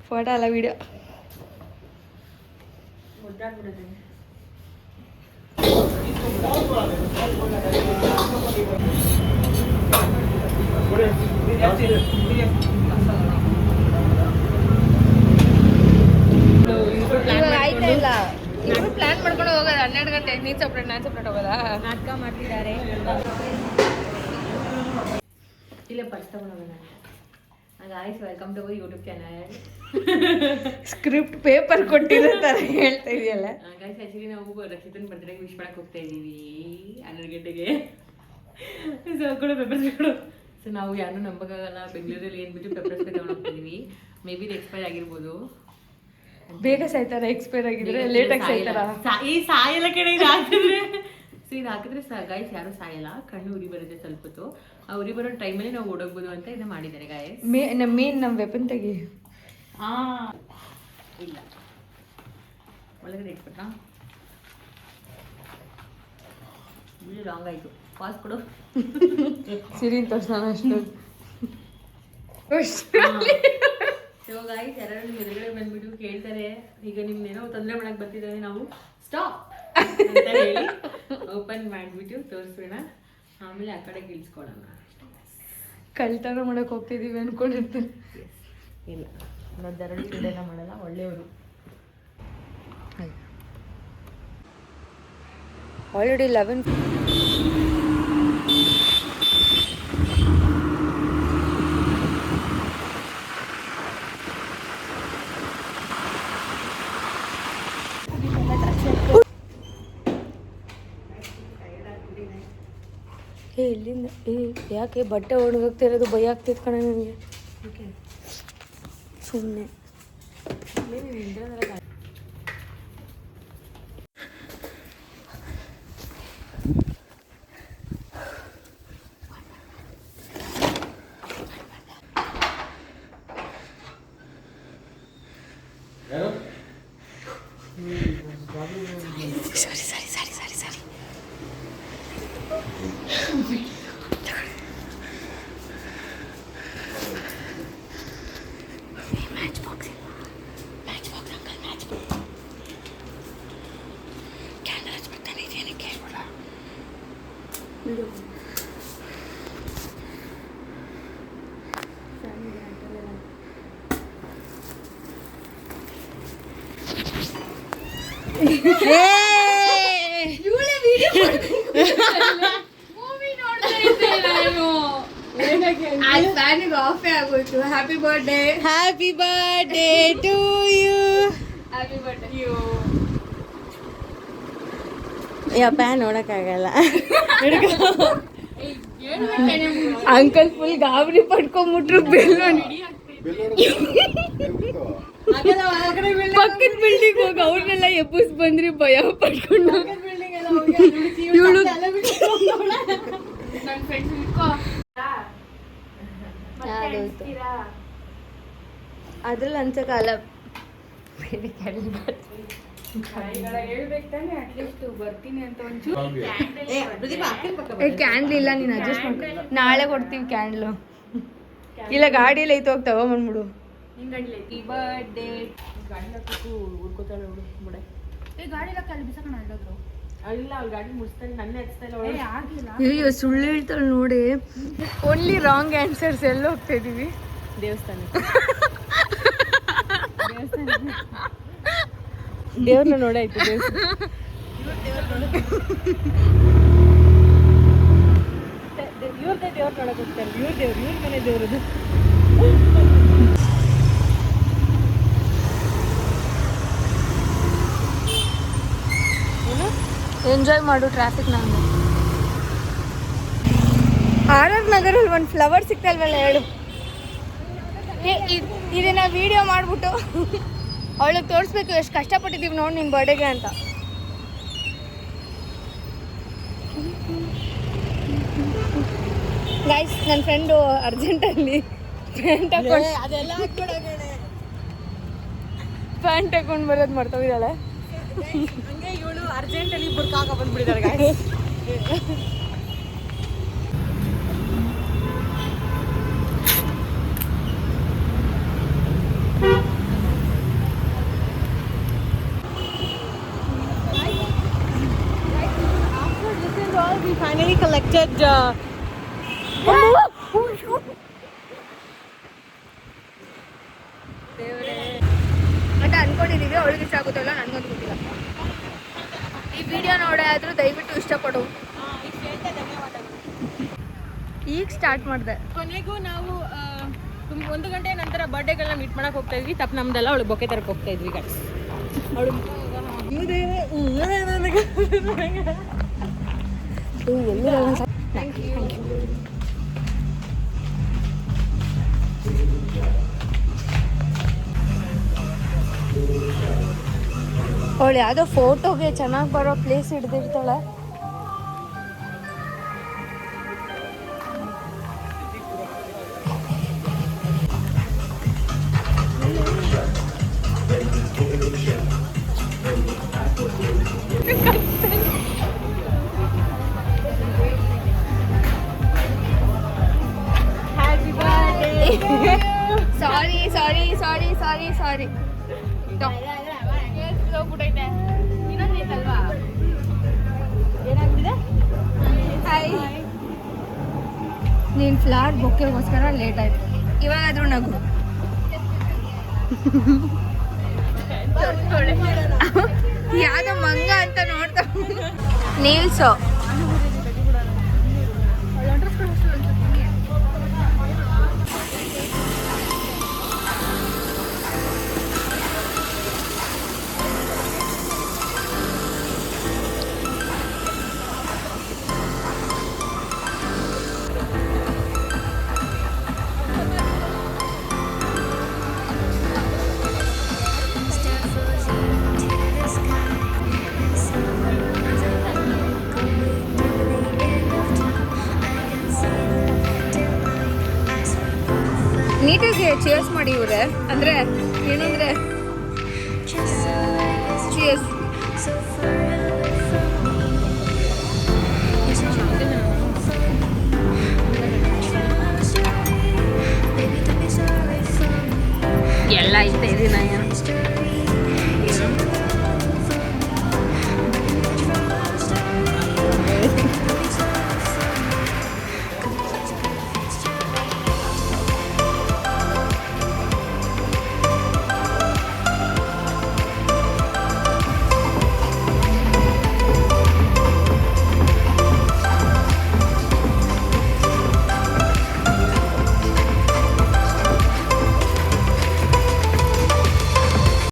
Photo ಅಲ್ಲ video. ಆಯ್ತಾ ಇಲ್ಲ, ಇಬ್ರು ಪ್ಲಾನ್ ಮಾಡ್ಕೊಂಡು ಹೋಗೋದು 12 ಗಂಟೆ. ನೀನ್ ಸಪ್ರೇಟ್ ನಾನು ಸಪ್ರೇಟ್ ಹೋಗೋದಾ? ನಾಟಕ ಮಾಡ್ತಿದ್ದಾರೆ. ಇಲ್ಲ ಫಸ್ಟ್ ತಗೊಂಡೋಗೋಣ. Guys welcome to YouTube channel. Script paper ಕೊಟ್ಟಿರೋ ಥರ ಹೇಳ್ತಾ ಇದೆಯಲ್ಲ. ಗಾಯ್ಸ್ ಆ್ಯಕ್ಚುಲಿ ನಾವು ರಕ್ಷಿತನ ಬರ್ತ್ಡೇಗೆ ವಿಶ್ ಮಾಡಕ್ಕೆ ಹೋಗ್ತಾ ಇದ್ದೀವಿ 12 ಗಂಟೆಗೆ. ಸೊ ಕೂಡ ಪೆಪ್ಪರ್ಸ್ ಕೊಡು. ಸೊ ನಾವು ಯಾರು ನಂಬಕ್ಕಾಗಲ್ಲ, ಬೆಂಗಳೂರಲ್ಲಿ ಏನ್ಬಿಟ್ಟು ಪೆಪ್ಪರ್ಸ್ ತಗೊಂಡು ಹೋಗ್ತಿದ್ದೀವಿ. ಮೇ ಬಿ ಎಕ್ಸ್ಪೈರ್ ಆಗಿರ್ಬೋದು. ಬೇಗ ಸಾಯ್ತಾರ, ಎಕ್ಸ್ಪೈರ್ ಆಗಿದ್ರೆ ಲೇಟಾಗಿ ಸಾಯ್ತಾರ. ಈ ಸಾಯಲ್ಲ ಕಡೆ ಇದು ಹಾಕಿದ್ರೆ. ಸೊ ಇದು ಹಾಕಿದ್ರೆ ಗಾಯ್ಸ್ ಯಾರು ಸಾಯಲ್ಲ, ಕಣ್ಣು ಉರಿ ಬರುತ್ತೆ ಸ್ವಲ್ಪ ಹೊತ್ತು. ಆ ಉರಿ ಬರೋ ಟೈಮಲ್ಲಿ ನಾವು ಓಡೋಗ್ಬೋದು ಅಂತ ಇದನ್ನ ಮಾಡಿದ್ದಾರೆ ಗಾಯ್ಸ್. ನಮ್ಮ ವೆಪನ್ ತೆಗಿ. ಇಲ್ಲ ಒಳಗಡೆ ಇಟ್ಬಿಟ್ಟ. ಬಿಳಿ ಲಾಂಗ್ ಆಯಿತು, ಪಾಸ್ ಕೊಡು. ಸಿರಿನ್ ತೋರ್ಸೋಣ ಅಷ್ಟು. ಸೊ ಗಾಯ್ಸ್ ಯಾರು ಎದುರುಗಡೆ ಬಂದ್ಬಿಟ್ಟು ಕೇಳ್ತಾರೆ, ಈಗ ನಿಮ್ನೇನೋ ತೊಂದರೆ ಮಾಡಕ್ಕೆ ಬರ್ತಿದ್ದಾರೆ, ನಾವು ಸ್ಟಾಪ್ ಅಂತ ಹೇಳಿ ಓಪನ್ ಮಾಡಿಬಿಟ್ಟು ತೋರಿಸ್ಬಿಡೋಣ. ಆಮೇಲೆ ಆ ಕಡೆ ಇಳಿಸ್ಕೊಳ್ಳೋಣ. ಕಳ್ತನ ಮಾಡಕ್ಕೆ ಹೋಗ್ತಿದ್ದೀವಿ ಅನ್ಕೊಂಡಿರ್ತೀನಿ. ಇಲ್ಲ ನಾವು ದರಡಿ ಇದೆಲ್ಲ ಮಾಡಲ್ಲ, ಒಳ್ಳೆಯವರು. ಆಲ್ರೆಡಿ 11. ಇಲ್ಲಿಂದ ಯಾಕೆ ಬಟ್ಟೆ ಒಣಗೋಗ್ತಿರೋದು ಭಯ ಆಗ್ತಿತ್ತು ಕಣ ನನಗೆ. ಸುಮ್ಮನೆ sorry match box uncle, match box. Candle ಹಚ್ಬಿಡ್ತಾನೆ ಇದೆಯೇನಕ್ಕೆ ಕೇಳ್ಬೋಡ. ಆಫೇ ಆಗೋಯ್ತು. Happy birthday to you. Happy birthday you. Fan ನೋಡಕ್ಕಾಗಲ್ಲ. ಅಂಕಲ್ ಫುಲ್ ಗಾಬರಿ ಪಡ್ಕೊಂಡ್ಬಿಟ್ರು. ಪಕ್ಕದ ಬಿಲ್ಡಿಂಗ್ ಹೋಗಿ ಅವ್ರನ್ನೆಲ್ಲ ಎಬ್ಬಸ್ ಬಂದ್ರಿ, ಭಯ ಪಡ್ಕೊಂಡು. ಅದ್ರಲ್ಲಿ ಅನ್ಸಕ್ಕಲ್ಲ. ಕ್ಯಾಂಡ್ಲ್ ಇಲ್ಲ, ನೀನು ಅಡ್ಜಸ್ಟ್ ಮಾಡ್ಕೊ. ನಾಳೆ ಕೊಡ್ತೀವಿ ಕ್ಯಾಂಡ್ಲು. ಇಲ್ಲ ಗಾಡಿಯಲ್ಲಿ ಐತೆ, ಹೋಗಿ ತಗೊಂಡ್ಬಂದ್ಬಿಡು. ಅಯ್ಯೋ ಸುಳ್ಳು ಹೇಳ್ತಾಳೆ ನೋಡಿ. Only wrong answers. ಎಲ್ಲ ಹೋಗ್ತಾ ಇದೀವಿ ದೇವಸ್ಥಾನ. ದೇವ್ರನ್ನ ನೋಡಾಯ್ತು. ಇವ್ರದೇ ದೇವ್ರ ನೋಡಕ್ ಹೋಗ್ತಾರೆ. ಇವ್ರ ಮನೆ ದೇವ್ರದು. ಎಂಜಾಯ್ ಮಾಡು ಟ್ರಾಫಿಕ್. ನಾನು RR ನಗರಲ್ಲಿ ಒಂದು ಫ್ಲವರ್ ಸಿಕ್ತಲ್ವಲ್ಲ ಹೇಳು. ಇದನ್ನ ವಿಡಿಯೋ ಮಾಡ್ಬಿಟ್ಟು ಅವಳಿಗೆ ತೋರಿಸ್ಬೇಕು ಎಷ್ಟು ಕಷ್ಟಪಟ್ಟಿದ್ದೀವಿ ನೋಡಿ ನಿನ್ನ ಬರ್ಡೇಗೆ ಅಂತ. ಗೈಸ್ ನನ್ನ ಫ್ರೆಂಡು ಅರ್ಜೆಂಟಲ್ಲಿ ಪ್ಯಾಂಟ್ ಹಾಕೊಂಡು ಬರೋದು ಮಾಡ್ತೋಗಿದ್ದಾಳೆ. ಇವಳು ಅರ್ಜೆಂಟಲ್ಲಿ ಇಬ್ಬರು ಕಾಕ ಬಂದ್ಬಿಟ್ಟಿದ್ದಾರೆ ಗೈಸ್. ಜಜ್ಜ ಅಂತ ಅನ್ಕೊಂಡಿದೀವಿ. ಅವಳಿಗೆ ಇಷ್ಟ ಆಗುತ್ತಲ್ಲ, ನನಗಂತೂ ಗೊತ್ತಿಲ್ಲ. ಈ ವಿಡಿಯೋ ನೋಡಾದ್ರೂ ದಯವಿಟ್ಟು ಇಷ್ಟಪಡು. ಈಗ ಸ್ಟಾರ್ಟ್ ಮಾಡಿದೆ. ಕೊನೆಗೂ ನಾವು 1 ಗಂಟೆ ನಂತರ ಬರ್ಡೇಗೆಲ್ಲ ಮೀಟ್ ಮಾಡಕ್ ಹೋಗ್ತಾ ಇದ್ವಿ. ತಪ್ಪು ನಮ್ದೆಲ್ಲ ಅವಳು ಬೊಕ್ಕೆ ತರಕ್ಕೆ ಹೋಗ್ತಾ ಇದ್ವಿ ಗೈಸ್. ಅವಳು ಅವಳು ಯಾವುದೋ ಫೋಟೋಗೆ ಚೆನ್ನಾಗಿ ಬರೋ ಪ್ಲೇಸ್ ಹಿಡ್ದಿರ್ತಾಳೆ. ಸಾರಿ ಸಾರಿ ಸಾರಿ ಸಾರಿ ಸಾರಿ ನೀನ್ ಫ್ಲವರ್ ಬೊಕ್ಕೆಗೋಸ್ಕರ ಲೇಟ್ ಆಯ್ತು. ಇವಾಗಾದ್ರೂ ನಗು. ಯಾವ್ದೋ ಮಂಗ ಅಂತ ನೋಡ್ತಾ ನೀಲ್ಸು. ನೀಟಾಗಿ ಚೇರ್ಸ್ ಮಾಡಿ ಇವ್ರೆ. ಅಂದ್ರೆ ಏನಂದ್ರೆ ಚೇರ್ಸ್. ಎಲ್ಲ ಐತೆ ಇದೀನ